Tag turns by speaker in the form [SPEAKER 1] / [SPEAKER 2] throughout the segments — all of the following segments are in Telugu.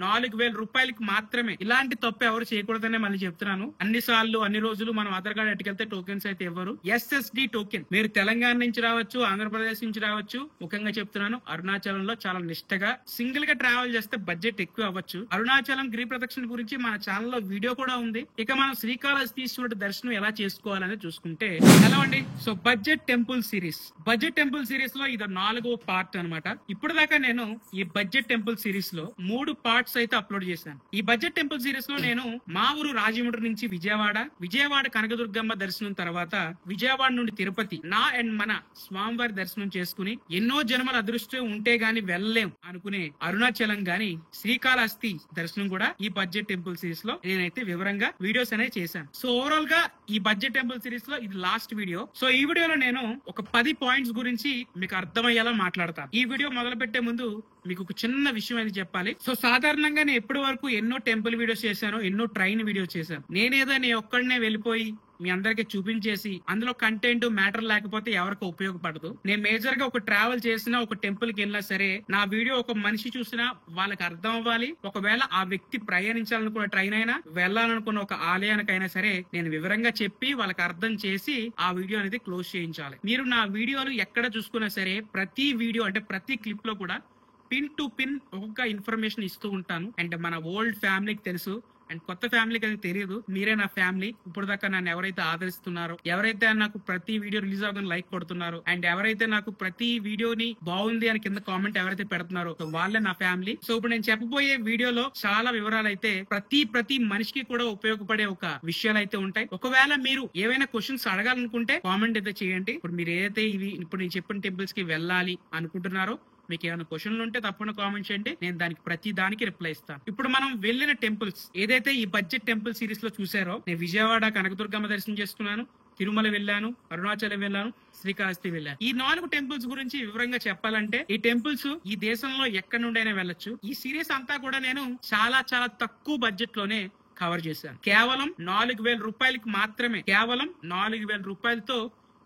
[SPEAKER 1] 4,000 రూపాయలకి మాత్రమే. ఇలాంటి తప్పు ఎవరు చేయకూడదనే మళ్ళీ చెప్తున్నాను. అన్ని సార్లు అన్ని రోజులు మనం ఆధార్ కార్డ్ ఎట్టుకెళ్తే టోకెన్స్ అయితే ఇవ్వరు. ఎస్ఎస్డి టోకెన్ మీరు తెలంగాణ నుంచి రావచ్చు, ఆంధ్రప్రదేశ్ నుంచి రావచ్చు. ముఖ్యంగా చెప్తున్నాను, అరుణాచలంలో చాలా నిష్టగా సింగిల్ గా ట్రావెల్ చేస్తే బడ్జెట్ ఎక్కువ అవ్వచ్చు. అరుణాచలం గిరి ప్రదక్షిణ గురించి మన ఛానల్ లో వీడియో కూడా ఉంది. ఇక మనం శ్రీకాళహస్తి దర్శనం ఎలా చేసుకోవాలని చూసుకుంటే ఎలా అండి. సో బడ్జెట్ టెంపుల్ సిరీస్ లో ఇది 4వ పార్ట్ అన్నమాట. ఇప్పుడు దాకా నేను ఈ బడ్జెట్ టెంపుల్ సిరీస్ లో 3 పార్ట్స్ అయితే అప్లోడ్ చేశాను. ఈ బడ్జెట్ టెంపుల్ సిరీస్ లో నేను మా ఊరు రాజమండ్రి నుంచి విజయవాడ కనకదుర్గమ్మ దర్శనం తర్వాత విజయవాడ నుండి తిరుపతి మన స్వామివారి దర్శనం చేసుకుని ఎన్నో జన్మల అదృష్టం ఉంటే గాని వెళ్ళలేం అనుకునే అరుణాచలం గాని శ్రీకాళహస్తి దర్శనం కూడా ఈ బడ్జెట్ టెంపుల్ సిరీస్ లో నేనైతే వివరంగా వీడియోస్ అనేవి చేశాను. సో ఓవరాల్ గా ఈ బడ్జెట్ టెంపుల్ సిరీస్ లో ఇది లాస్ట్ వీడియో. సో ఈ వీడియోలో నేను ఒక 10 పాయింట్స్ గురించి మీకు అర్థమయ్యేలా మాట్లాడతాను. ఈ వీడియో మొదలు పెట్టే ముందు మీకు ఒక చిన్న విషయం అయితే చెప్పాలి. సో సాధారణంగా నేను ఎప్పటి వరకు ఎన్నో టెంపుల్ వీడియోస్ చేశాను, ఎన్నో ట్రైన్ వీడియోస్ చేశాను. నేను ఒక్కడనే వెళ్ళిపోయి మీ అందరికి చూపించేసి అందులో కంటెంట్ మ్యాటర్ లేకపోతే ఎవరికి ఉపయోగపడదు. నేను మేజర్ గా ఒక ట్రావెల్ చేసినా, ఒక టెంపుల్ కి వెళ్ళినా సరే నా వీడియో ఒక మనిషి చూసినా వాళ్ళకి అర్థం అవ్వాలి. ఒకవేళ ఆ వ్యక్తి ప్రయాణించాలనుకున్న ట్రైన్ అయినా, వెళ్ళాలనుకున్న ఒక ఆలయానికైనా సరే నేను వివరంగా చెప్పి వాళ్ళకి అర్థం చేసి ఆ వీడియో అనేది క్లోజ్ చేయించాలి. మీరు నా వీడియోలు ఎక్కడ చూసుకున్నా సరే ప్రతి వీడియో అంటే ప్రతి క్లిప్ లో కూడా పిన్ టు పిన్ ఒక్కొక్క ఇన్ఫర్మేషన్ ఇస్తూ ఉంటాను. అండ్ మన ఓల్డ్ ఫ్యామిలీకి తెలుసు, అండ్ కొత్త ఫ్యామిలీకి అది తెలియదు. మీరే నా ఫ్యామిలీ. ఇప్పుడు దాకా నన్ను ఎవరైతే ఆదరిస్తున్నారో, ఎవరైతే నాకు ప్రతి వీడియో రిలీజ్ అవగానే లైక్ కొడుతున్నారో, అండ్ ఎవరైతే నాకు ప్రతి వీడియోని బాగుంది అని కింద కామెంట్ ఎవరైతే పెడుతున్నారో వాళ్ళే నా ఫ్యామిలీ. సో ఇప్పుడు నేను చెప్పబోయే వీడియోలో చాలా వివరాలు అయితే ప్రతి మనిషికి కూడా ఉపయోగపడే ఒక విషయాలు అయితే ఉంటాయి. ఒకవేళ మీరు ఏవైనా క్వశ్చన్స్ అడగాలనుకుంటే కామెంట్ అయితే చేయండి. ఇప్పుడు మీరు ఏదైతే ఇప్పుడు నేను చెప్పిన టెంపుల్స్ కి వెళ్ళాలి అనుకుంటున్నారో, మీకు ఏమైనా క్వశ్చన్లు ఉంటే తప్పకుండా కామెంట్ చేయండి. నేను ప్రతి దానికి రిప్లై ఇస్తాను. ఇప్పుడు మనం వెళ్ళిన టెంపుల్స్ ఏదైతే ఈ బడ్జెట్ టెంపుల్ సిరీస్ లో చూసారో, నేను విజయవాడ కనకదుర్గమ్మ దర్శనం చేసుకున్నాను, తిరుమల వెళ్ళాను, అరుణాచలం వెళ్ళాను, శ్రీకాళహస్తి వెళ్ళాను. ఈ 4 టెంపుల్స్ గురించి వివరంగా చెప్పాలంటే ఈ టెంపుల్స్ ఈ దేశంలో ఎక్కడి నుండైనా వెళ్ళొచ్చు. ఈ సిరీస్ అంతా కూడా నేను చాలా తక్కువ బడ్జెట్ లోనే కవర్ చేశాను. కేవలం 4,000 రూపాయలకి మాత్రమే. కేవలం 4,000 రూపాయలతో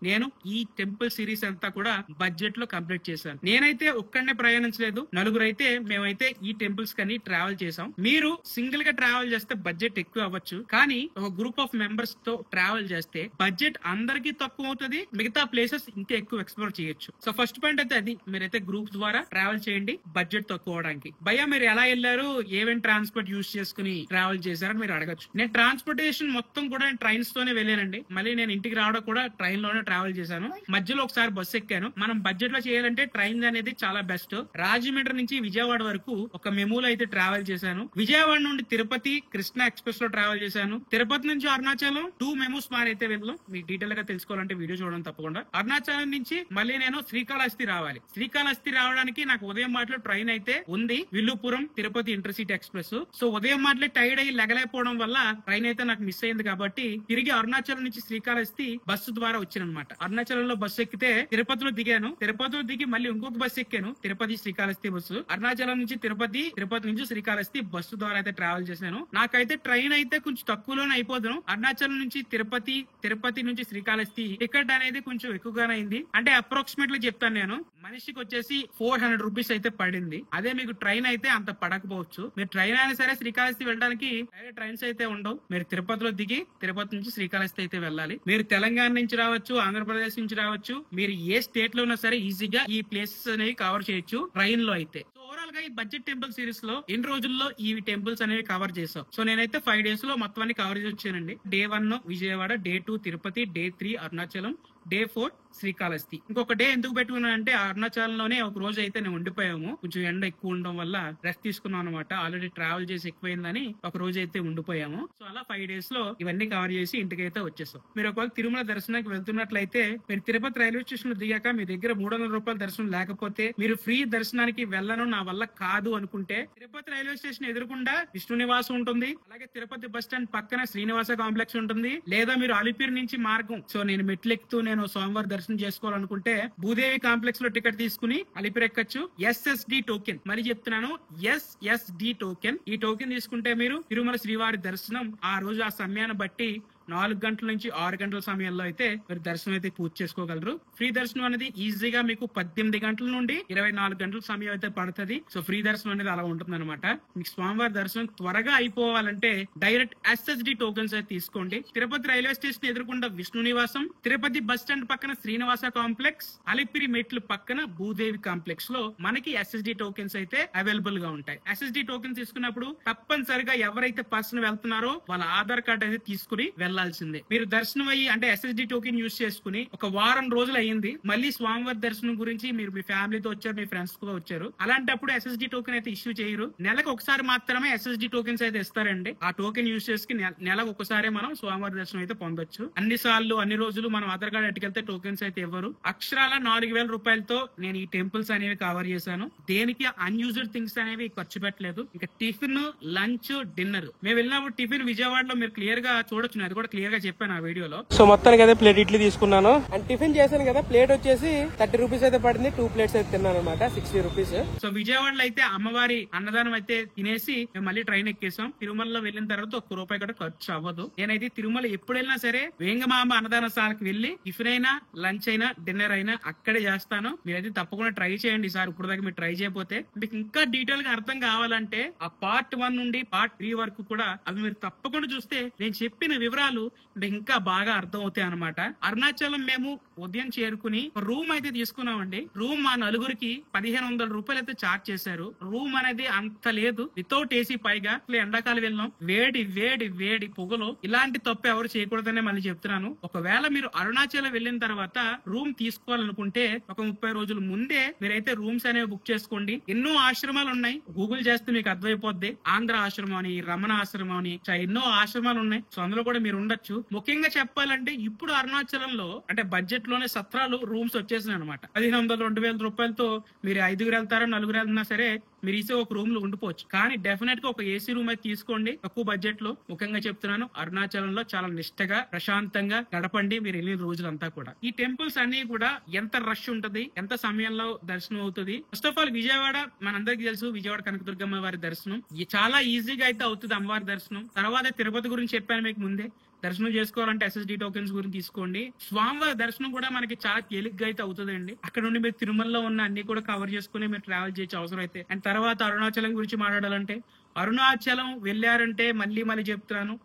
[SPEAKER 1] నేను ఈ టెంపుల్ సిరీస్ అంతా కూడా బడ్జెట్ లో కంప్లీట్ చేశాను. నేనైతే ఒక్కడనే ప్రయాణించలేదు, నలుగురైతే మేమైతే ఈ టెంపుల్స్ కని ట్రావెల్ చేసాం. మీరు సింగిల్ గా ట్రావెల్ చేస్తే బడ్జెట్ ఎక్కువ అవ్వచ్చు, కానీ ఒక గ్రూప్ ఆఫ్ మెంబర్స్ తో ట్రావెల్ చేస్తే బడ్జెట్ అందరికీ తక్కువ అవుతుంది, మిగతా ప్లేసెస్ ఇంకా ఎక్కువ ఎక్స్ప్లోర్ చేయొచ్చు. సో ఫస్ట్ పాయింట్ అయితే అది, మీరైతే గ్రూప్ ద్వారా ట్రావెల్ చేయండి బడ్జెట్ తక్కువ అవడానికి. భయ్యా మీరు ఎలా వెళ్ళారు, ఏమేమి ట్రాన్స్పోర్ట్ యూజ్ చేసుకుని ట్రావెల్ చేశారని మీరు అడగచ్చు. నేను ట్రాన్స్పోర్టేషన్ మొత్తం కూడా ట్రైన్స్ తోనే వెళ్ళానండి. మళ్ళీ నేను ఇంటికి రావడం కూడా ట్రైన్ లోనే ట్రావెల్ చేశాను. మధ్యలో ఒకసారి బస్సు ఎక్కాను. మనం బడ్జెట్ లో చేయాలంటే ట్రైన్ అనేది చాలా బెస్ట్. రాజమండ్రి నుంచి విజయవాడ వరకు ఒక మెమూలో అయితే ట్రావెల్ చేశాను. విజయవాడ నుండి తిరుపతి కృష్ణ ఎక్స్ప్రెస్ లో ట్రావెల్ చేశాను. తిరుపతి నుంచి అరుణాచలం 2 మెమూస్ అయితే వెళ్ళాం. మీకు డీటెయిల్ గా తెలుసుకోవాలంటే వీడియో చూడడం తప్పకుండా. అరుణాచలం నుంచి మళ్ళీ నేను శ్రీకాళహస్తి రావాలి. శ్రీకాళహస్తి రావడానికి నాకు ఉదయం మాటలో ట్రైన్ అయితే ఉంది, Villupuram Tirupati intercity express. So ఉదయం మాటలే టైర్డ్ అయ్యి లెగలేకపోవడం వల్ల ట్రైన్ అయితే నాకు మిస్ అయింది. కాబట్టి తిరిగి అరుణాచలం నుంచి శ్రీకాళహస్తి బస్సు ద్వారా వచ్చానమాట. అరుణాచలంలో బస్సు ఎక్కితే తిరుపతిలో దిగాను. తిరుపతిలో దిగి మళ్ళీ ఇంకొక బస్సు ఎక్కాను, తిరుపతి శ్రీకాళహస్తి బస్సు. అరుణాచలం నుంచి తిరుపతి, తిరుపతి నుంచి శ్రీకాళహస్తి బస్సు ద్వారా అయితే ట్రావెల్ చేశాను. నాకైతే ట్రైన్ అయితే కొంచెం తక్కువలోనే అయిపోతాను. అరుణాచలం నుంచి తిరుపతి, తిరుపతి నుంచి శ్రీకాళహస్తి టికెట్ అనేది కొంచెం ఎక్కువగానే అయింది. అంటే అప్రాక్సిమేట్లీ చెప్తాను, నేను మనిషికి వచ్చేసి 400 రూపీస్ అయితే పడింది. అదే మీకు ట్రైన్ అయితే అంత పడకపోవచ్చు. మీరు ట్రైన్ అయినా సరే శ్రీకాళహస్తి వెళ్ళడానికి డైరెక్ట్ ట్రైన్స్ అయితే ఉండవు. మీరు తిరుపతిలో దిగి తిరుపతి నుంచి శ్రీకాళహస్తి అయితే వెళ్ళాలి. మీరు తెలంగాణ నుంచి రావచ్చు, ఆంధ్రప్రదేశ్ నుంచి రావచ్చు, మీరు ఏ స్టేట్ లో ఉన్నా సరే ఈజీగా ఈ ప్లేసెస్ అనేవి కవర్ చేయొచ్చు ట్రైన్ లో అయితే. ఓవరాల్ గా ఈ బడ్జెట్ టెంపుల్ సిరీస్ లో ఎన్ని రోజుల్లో ఈ టెంపుల్స్ అనేవి కవర్ చేసాం. సో నేనైతే 5 days లో మొత్తం అన్ని కవర్ చేసి వచ్చానండి. Day 1 Vijayawada, Day 2 Tirupati, Day 3 Arunachalam, Day 4 Srikalahasti. ఇంకొక డే ఎందుకు పెట్టుకున్నా అంటే అరుణాచలంలోనే ఒక రోజు అయితే నేను ఉండిపోయాము. కొంచెం ఎండ ఎక్కువ ఉండడం వల్ల రెస్ట్ తీసుకున్నాం అనమాట. ఆల్రెడీ ట్రావెల్ చేసి ఎక్కువైందని ఒక రోజు అయితే ఉండిపోయాము. సో అలా 5 days లో ఇవన్నీ కవర్ చేసి ఇంటికి అయితే వచ్చేసాం. మీరు ఒకవేళ తిరుమల దర్శనానికి వెళ్తున్నట్లయితే మీరు తిరుపతి రైల్వే స్టేషన్ లో దిగాక మీ దగ్గర 300 రూపాయల దర్శనం లేకపోతే, మీరు ఫ్రీ దర్శనానికి వెళ్ళను నా వల్ల కాదు అనుకుంటే, తిరుపతి రైల్వే స్టేషన్ ఎదురుకుండా విష్ణు నివాసం ఉంటుంది. అలాగే తిరుపతి బస్ స్టాండ్ పక్కన శ్రీనివాస కాంప్లెక్స్ ఉంటుంది. లేదా మీరు అలిపిరి నుంచి మార్గం, సో నేను మెట్లెక్కుతూ నేను సోమవారం దర్శనం చేసుకోవాలనుకుంటే భూదేవి కాంప్లెక్స్ లో టికెట్ తీసుకుని అలిపిరి ఎక్కచ్చు. ఎస్ఎస్డి టోకెన్ మరి చెప్తున్నాను, ఎస్ఎస్డి టోకెన్. ఈ టోకెన్ తీసుకుంటే మీరు తిరుమల శ్రీవారి దర్శనం ఆ రోజు ఆ సమయాన్ని బట్టి 4 గంటల నుంచి 6 గంటల సమయంలో అయితే మీరు దర్శనం అయితే పూర్తి చేసుకోగలరు. ఫ్రీ దర్శనం అనేది ఈజీగా మీకు 18 గంటల నుండి 24 గంటల సమయం అయితే పడుతుంది. సో ఫ్రీ దర్శనం అనేది అలా ఉంటుంది అనమాట. మీకు స్వామివారి దర్శనం త్వరగా అయిపోవాలంటే డైరెక్ట్ SSD టోకెన్స్ అయితే తీసుకోండి. తిరుపతి రైల్వే స్టేషన్ ఎదురుకుండా విష్ణు నివాసం, తిరుపతి బస్ స్టాండ్ పక్కన శ్రీనివాస కాంప్లెక్స్, అలిపిరి మెట్లు పక్కన భూదేవి కాంప్లెక్స్ లో మనకి SSD టోకెన్స్ అయితే అవైలబుల్ గా ఉంటాయి. SSD టోకెన్స్ తీసుకున్నప్పుడు తప్పనిసరిగా ఎవరైతే పర్సన్ వెళ్తున్నారో వాళ్ళ ఆధార్ కార్డ్ అయితే తీసుకుని వెళ్లాల్సిందే. మీరు దర్శనం అయ్యి అంటే SSD టోకెన్ యూజ్ చేసుకుని ఒక వారం రోజులు అయ్యింది, మళ్ళీ స్వామివారి దర్శనం గురించి మీరు మీ ఫ్యామిలీతో వచ్చారు, మీ ఫ్రెండ్స్ తో వచ్చారు, అలాంటప్పుడు SSD టోకెన్ అయితే ఇష్యూ చేయరు. నెలకు ఒకసారి మాత్రమే SSD టోకెన్స్ అయితే ఇస్తారండి. ఆ టోకెన్ యూజ్ చేసుకుని నెలకు ఒకసారి మనం స్వామివారి దర్శనం అయితే పొందొచ్చు. అన్ని సార్లు అన్ని రోజులు మనం ఆధార్ కార్డ్ ఎట్టుకెళ్తే టోకెన్స్ అయితే ఇవ్వరు. అక్షరాల 4000 రూపాయలతో నేను ఈ టెంపుల్స్ అనేవి కవర్ చేశాను. దేనికి అన్యూజ్డ్ థింగ్స్ అనేవి ఖర్చు పెట్టలేదు. ఇక టిఫిన్, లంచ్, డిన్నర్ మేము వెళ్ళినప్పుడు టిఫిన్ విజయవాడలో మీరు క్లియర్ గా చూడొచ్చు, అది కూడా క్లియర్ గా చెప్పాను ఆ వీడియోలో.
[SPEAKER 2] సో మొత్తానికి అయితే ప్లేట్ ఇడ్లీ తీసుకున్నాను అండ్ టిఫిన్ చేశాను కదా. ప్లేట్ వచ్చేసి 30 రూపీస్ అయితే పడింది. 2 ప్లేట్స్ అయితే తిన్నాను అనమాట, 60 రూపీస్.
[SPEAKER 1] సో విజయవాడలో అయితే అమ్మవారి అన్నదానం అయితే తినేసి మేము మళ్ళీ ట్రైన్ ఎక్కేసాం. తిరుమలలో వెళ్ళిన తర్వాత ₹1 కూడా ఖర్చు అవ్వదు. నేనైతే తిరుమల ఎప్పుడు వెళ్ళినా సరే వేంగమాంబ అన్నదానశాలకు వెళ్ళి టిఫిన్ అయినా, లంచ్ అయినా, డిన్నర్ అయినా అక్కడే చేస్తాను. మీరైతే తప్పకుండా ట్రై చేయండి సార్. ఇప్పుడు దాకా మీరు ట్రై చేయకపోతే మీకు ఇంకా డీటెయిల్ గా అర్థం కావాలంటే ఆ పార్ట్ 1 నుండి పార్ట్ 3 వరకు కూడా అవి మీరు తప్పకుండా చూస్తే నేను చెప్పిన వివరాలు మీకు ఇంకా బాగా అర్థం అవుతాయి అనమాట. అరుణాచలం మేము ఉదయం చేరుకుని రూమ్ అయితే తీసుకున్నామండి. రూమ్ మా నలుగురికి 1500 రూపాయలు అయితే చార్జ్ చేశారు. రూమ్ అనేది అంత లేదు, వితౌట్ ఏసీ. పైగా ఎండాకాలం వెళ్ళాం, వేడి వేడి వేడి పొగలు. ఇలాంటి తప్పు ఎవరు చేయకూడదనే మళ్ళీ చెప్తున్నాను. ఒకవేళ మీరు అరుణాచలం వెళ్ళిన తర్వాత రూమ్ తీసుకోవాలనుకుంటే ఒక 30 రోజుల ముందే మీరైతే రూమ్స్ అనేవి బుక్ చేసుకోండి. ఎన్నో ఆశ్రమాలు ఉన్నాయి, గూగుల్ చేస్తే మీకు అర్థమైపోద్ది. ఆంధ్ర ఆశ్రమం అని, రమణ ఆశ్రమం అని ఎన్నో ఆశ్రమాలు ఉన్నాయి. సో అందులో కూడా మీరు ఉండొచ్చు. ముఖ్యంగా చెప్పాలంటే ఇప్పుడు అరుణాచలంలో అంటే బడ్జెట్ లోనే సత్రాలు రూమ్స్ వచ్చేసినాయి అనమాట. 1500-2000 రూపాయలతో మీరు 5గురు వెళ్తారా, 4గురు వెళ్తున్నా సరే మీరు ఈసీ ఒక రూమ్ లో ఉండిపోవచ్చు. కానీ డెఫినెట్ గా ఒక ఏసీ రూమ్ అయితే తీసుకోండి తక్కువ బడ్జెట్ లో. ముఖ్యంగా చెప్తున్నాను, అరుణాచలంలో చాలా నిష్టగా ప్రశాంతంగా గడపండి మీరు వెళ్ళిన రోజులంతా కూడా. ఈ టెంపుల్స్ అన్ని కూడా ఎంత రష్ ఉంటది, ఎంత సమయంలో దర్శనం అవుతుంది. ఫస్ట్ ఆఫ్ ఆల్ విజయవాడ మనందరికి తెలుసు, విజయవాడ కనకదుర్గమ్మ వారి దర్శనం చాలా ఈజీగా అయితే అవుతుంది అమ్మవారి దర్శనం. తర్వాత తిరుపతి గురించి చెప్పాను మీకు ముందే. దర్శనం చేసుకోవాలంటే SSD టోకెన్స్ గురించి తీసుకోండి. స్వామివారి దర్శనం కూడా మనకి చాలా తేలిగ్గా అయితే అవుతుందండి. అక్కడ నుండి మీరు తిరుమలలో ఉన్న అన్ని కూడా కవర్ చేసుకుని మీరు ట్రావెల్ చేసే అవసరం అయితే. అండ్ తర్వాత అరుణాచలం గురించి మాట్లాడాలంటే, అరుణాచలం వెళ్ళారంటే మళ్ళీ చెప్తున్నాను,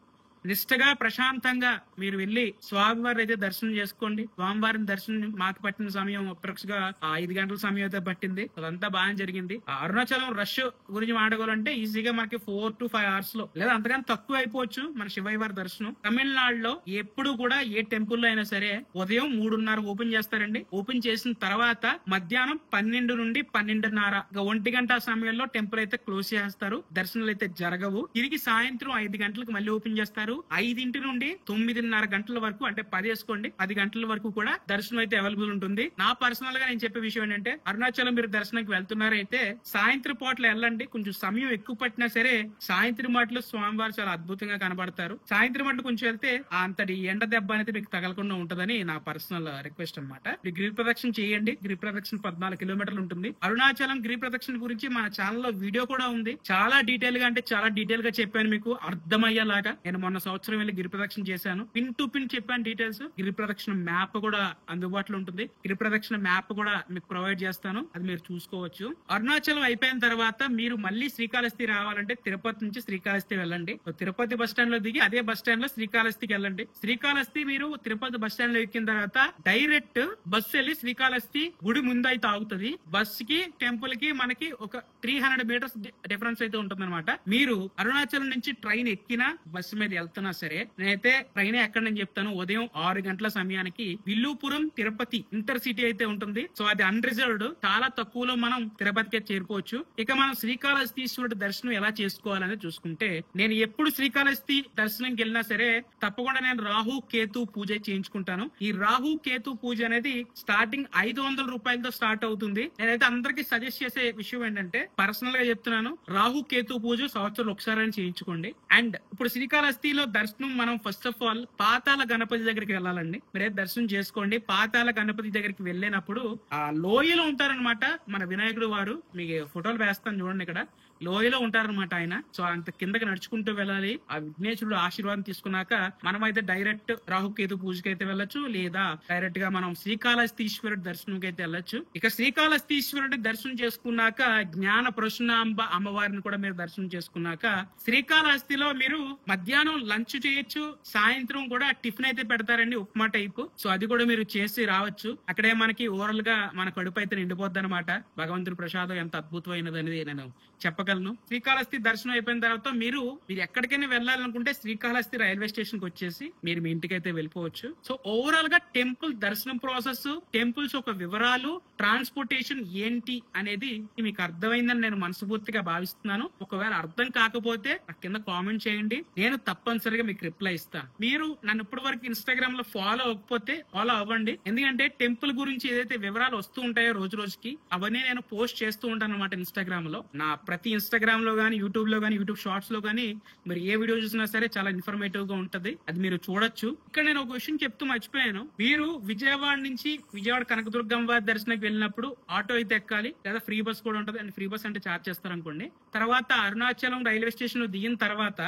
[SPEAKER 1] నిష్టగా ప్రశాంతంగా మీరు వెళ్ళి స్వామివారి అయితే దర్శనం చేసుకోండి. స్వామివారిని దర్శనం మాకు పట్టిన సమయం అప్రాక్స్గా 5 గంటల సమయం అయితే పట్టింది. అదంతా బాగా జరిగింది. అరుణాచలం రష్ గురించి మాట్లాడాలంటే ఈజీగా మనకి 4 to 5 hours లో లేదా అంతకన్నా తక్కువ అయిపోవచ్చు మన శివయ్య వారి దర్శనం. తమిళనాడులో ఎప్పుడు కూడా ఏ టెంపుల్ లో అయినా సరే ఉదయం 3:30 ఓపెన్ చేస్తారండి. ఓపెన్ చేసిన తర్వాత మధ్యాహ్నం 12 నుండి 12:30 1 గంట సమయంలో టెంపుల్ అయితే క్లోజ్ చేస్తారు. దర్శనాలు అయితే జరగవు. తిరిగి సాయంత్రం 5 గంటలకు మళ్ళీ ఓపెన్ చేస్తారు. 5 నుండి 9:30 గంటల వరకు అంటే 10 వేసుకోండి, 10 గంటల వరకు కూడా దర్శనం అయితే అవైలబుల్ ఉంటుంది. నా పర్సనల్ గా నేను చెప్పే విషయం ఏంటంటే, అరుణాచలం మీరు దర్శనానికి వెళ్తున్నారైతే సాయంత్రం పూటలో వెళ్ళండి. కొంచెం సమయం ఎక్కువ పట్టినా సరే సాయంత్రం మాటలో స్వామివారు చాలా అద్భుతంగా కనబడతారు. సాయంత్రం మాటలు కొంచెం వెళ్తే అంతటి ఎండ దెబ్బ అనేది మీకు తగలకుండా ఉంటదని నా పర్సనల్ రిక్వెస్ట్ అనమాట. మీరు గిరి ప్రదక్షిణ చేయండి. గిరి ప్రదక్షిణ 14 కిలోమీటర్లు ఉంటుంది. అరుణాచలం గిరి ప్రదక్షిణ గురించి మన ఛానల్ లో వీడియో కూడా ఉంది. చాలా డీటెయిల్ గా అంటే చాలా డీటెయిల్ గా చెప్పాను మీకు అర్థమయ్యేలాగా. నేను మొన్న సంవత్సరం వెళ్ళి గిరి ప్రదక్షిణ చేశాను. పిన్ టు పిన్ చెప్పాను డీటెయిల్స్. గిరి ప్రదక్షిణ మ్యాప్ కూడా అందుబాటులో ఉంటుంది. గిరి ప్రదక్షిణ మ్యాప్ కూడా మీకు ప్రొవైడ్ చేస్తాను, అది మీరు చూసుకోవచ్చు. అరుణాచలం అయిపోయిన తర్వాత మీరు మళ్ళీ శ్రీకాళహస్తి రావాలంటే తిరుపతి నుంచి శ్రీకాళహస్తి వెళ్ళండి. తిరుపతి బస్ స్టాండ్ లో దిగి అదే బస్ స్టాండ్ లో శ్రీకాళహస్తికి వెళ్ళండి. శ్రీకాళహస్తి మీరు తిరుపతి బస్ స్టాండ్ లో ఎక్కిన తర్వాత డైరెక్ట్ బస్సు వెళ్ళి శ్రీకాళహస్తి గుడి ముందు అయితే ఆగుతుంది. బస్ కి టెంపుల్ కి మనకి ఒక 300 మీటర్స్ డిఫరెన్స్ అయితే ఉంటుంది అనమాట. మీరు అరుణాచలం నుంచి ట్రైన్ ఎక్కినా బస్సు మీద వెళ్తున్నా సరే నేనైతే ట్రైన్ ఎక్కడని చెప్తాను. ఉదయం 6 గంటల సమయానికి విల్లుపురం తిరుపతి ఇంటర్ సిటీ అయితే ఉంటుంది. సో అది అన్రిజర్వ్డ్, చాలా తక్కువలో మనం తిరుపతికి చేరుకోవచ్చు. ఇక మనం శ్రీకాళహస్తీశ్వరుడు దర్శనం ఎలా చేసుకోవాలని చూసుకుంటే, నేను ఎప్పుడు శ్రీకాళహస్తి దర్శనంకి వెళ్ళినా సరే తప్పకుండా నేను రాహు కేతు పూజ చేయించుకుంటాను. ఈ రాహు కేతు పూజ అనేది స్టార్టింగ్ 500 రూపాయలతో స్టార్ట్ అవుతుంది. నేనైతే అందరికి సజెస్ట్ చేసే విషయం ఏంటంటే, పర్సనల్ గా చెప్తున్నాను, రాహు కేతు పూజ సంవత్సరం ఒకసారి చేయించుకోండి. అండ్ ఇప్పుడు శ్రీకాళహస్తిలో దర్శనం మనం ఫస్ట్ ఆఫ్ ఆల్ పాతాల గణపతి దగ్గరికి వెళ్ళాలండి. మీరైతే దర్శనం చేసుకోండి. పాతాల గణపతి దగ్గరికి వెళ్ళినప్పుడు ఆ లోయలో ఉంటారనమాట మన వినాయకుడు వారు. మీకు ఫోటోలు వేస్తాను చూడండి. ఇక్కడ లోయలో ఉంటారనమాట ఆయన. సో అంత కిందకి నడుచుకుంటూ వెళ్ళాలి. ఆ విఘ్నేశ్వరుడు ఆశీర్వాదం తీసుకున్నాక మనమైతే డైరెక్ట్ రాహుకేతు పూజకి అయితే వెళ్ళొచ్చు, లేదా డైరెక్ట్ గా మనం శ్రీకాళహస్తీశ్వరుడు దర్శనంకి అయితే వెళ్ళొచ్చు. ఇక శ్రీకాళహస్తీశ్వరుడి దర్శనం చేసుకున్నాక జ్ఞాన ప్రసన్నాంబ అమ్మవారిని కూడా మీరు దర్శనం చేసుకున్నాక శ్రీకాళహస్తిలో మీరు మధ్యాహ్నం లంచ్ చేయొచ్చు, సాయంత్రం కూడా టిఫిన్ అయితే పెడతారండి, ఉప్మా టైప్. సో అది కూడా మీరు చేసి రావచ్చు. అక్కడే మనకి ఓవరాల్ గా మన కడుపు అయితే నిండిపోద్ది అనమాట. భగవంతుడి ప్రసాదం ఎంత అద్భుతమైనది అనేది నేను చెప్పగలను. శ్రీకాళహస్తి దర్శనం అయిపోయిన తర్వాత మీరు ఎక్కడికైనా వెళ్ళాలనుకుంటే శ్రీకాళహస్తి రైల్వే స్టేషన్ కి వచ్చేసి మీరు మీ ఇంటికి అయితే వెళ్ళిపోవచ్చు. సో ఓవరాల్ గా టెంపుల్ దర్శనం ప్రాసెస్, టెంపుల్స్ ఒక వివరాలు, ట్రాన్స్పోర్టేషన్ ఏంటి అనేది మీకు అర్థమైందని నేను మనస్ఫూర్తిగా భావిస్తున్నాను. ఒకవేళ అర్థం కాకపోతే నా కింద కామెంట్ చేయండి, నేను తప్పనిసరిగా మీకు రిప్లై ఇస్తాను. మీరు నన్ను ఇప్పటి వరకు ఇన్స్టాగ్రామ్ లో ఫాలో అవ్వకపోతే ఫాలో అవ్వండి. ఎందుకంటే టెంపుల్ గురించి ఏదైతే వివరాలు వస్తూ ఉంటాయో రోజు రోజుకి అవన్నీ నేను పోస్ట్ చేస్తూ ఉంటాను అనమాట ఇన్స్టాగ్రామ్ లో. నా ప్రతి ఇన్స్టాగ్రామ్ లో గానీ, యూట్యూబ్ లో గానీ, యూట్యూబ్ షార్ట్స్ లో గానీ మీరు ఏ వీడియో చూసినా సరే చాలా ఇన్ఫర్మేటివ్ గా ఉంటది, అది మీరు చూడొచ్చు. ఇక్కడ నేను ఒక విషయం చెప్తూ మర్చిపోయాను. మీరు విజయవాడ నుంచి విజయవాడ కనకదుర్గమ్మ వారి దర్శనానికి వెళ్ళినప్పుడు ఆటో అయితే ఎక్కాలి, లేదా ఫ్రీ బస్ కూడా ఉంటది. అండ్ ఫ్రీ బస్ అంటే ఛార్జ్ చేస్తారు అనుకోండి. తర్వాత అరుణాచలం రైల్వే స్టేషన్ లో దిగిన తర్వాత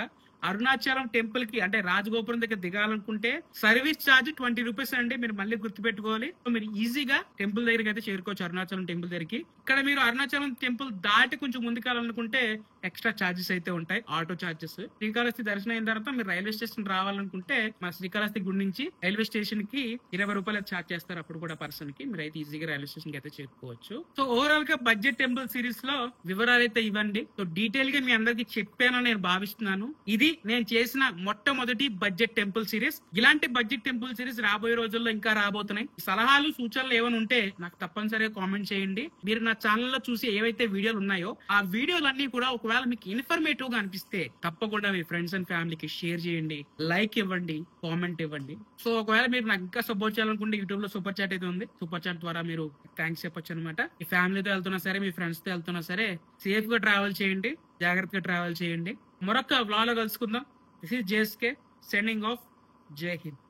[SPEAKER 1] అరుణాచలం టెంపుల్ కి అంటే రాజగోపురం దగ్గర దిగాలనుకుంటే సర్వీస్ ఛార్జ్ 20 రూపీస్ అండి. మీరు మళ్ళీ గుర్తుపెట్టుకోవాలి. మీరు ఈజీగా టెంపుల్ దగ్గరికి అయితే చేరుకోవచ్చు, అరుణాచలం టెంపుల్ దగ్గరికి. ఇక్కడ మీరు అరుణాచలం టెంపుల్ దాటి కొంచెం ముందుకెళ్ళాలనుకుంటే ఎక్స్ట్రా ఛార్జెస్ అయితే ఉంటాయి, ఆటో ఛార్జెస్. శ్రీకాళహస్తి దర్శనం అయిన తర్వాత మీరు రైల్వే స్టేషన్ రావాలనుకుంటే మా శ్రీకాళహస్తి గుడి నుంచి రైల్వే స్టేషన్ కి 20 రూపాయలు ఛార్జ్ చేస్తారు అప్పుడు కూడా పర్సన్ కి. మీరు అయితే ఈజీగా రైల్వే స్టేషన్ కి అయితే చేరుకోవచ్చు. సో ఓవరాల్ గా బడ్జెట్ టెంపుల్ సిరీస్ లో వివరాలు అయితే ఇవ్వండి. సో డీటెయిల్ గా మీ అందరికి చెప్పానని నేను భావిస్తున్నాను. ఇది నేను చేసిన మొట్టమొదటి బడ్జెట్ టెంపుల్ సిరీస్. ఇలాంటి బడ్జెట్ టెంపుల్ సిరీస్ రాబోయే రోజుల్లో ఇంకా రాబోతున్నాయి. సలహాలు సూచనలు ఏమైనా ఉంటే నాకు తప్పనిసరిగా కామెంట్ చేయండి. మీరు నా ఛానల్లో చూసి ఏవైతే వీడియోలు ఉన్నాయో ఆ వీడియోలన్నీ కూడా ఒకవేళ మీకు ఇన్ఫర్మేటివ్ గా అనిపిస్తే తప్పకుండా మీ ఫ్రెండ్స్ అండ్ ఫ్యామిలీకి షేర్ చేయండి, లైక్ ఇవ్వండి, కామెంట్ ఇవ్వండి. సో ఒకవేళ మీరు నాకు ఇంకా సపోర్ట్ చేయాలనుకుంటే యూట్యూబ్ లో సూపర్ చాట్ అయితే ఉంది. సూపర్ చాట్ ద్వారా మీరు థ్యాంక్స్ చెప్పొచ్చు అనమాట. మీ ఫ్యామిలీతో వెళ్తున్నా సరే, మీ ఫ్రెండ్స్ తో వెళ్తున్నా సరే సేఫ్ గా ట్రావెల్ చేయండి, జాగ్రత్తగా ట్రావెల్ చేయండి. మరొక వ్లాగ్ లో కలుసుకుందాం. This is JSK signing off. జై హింద్.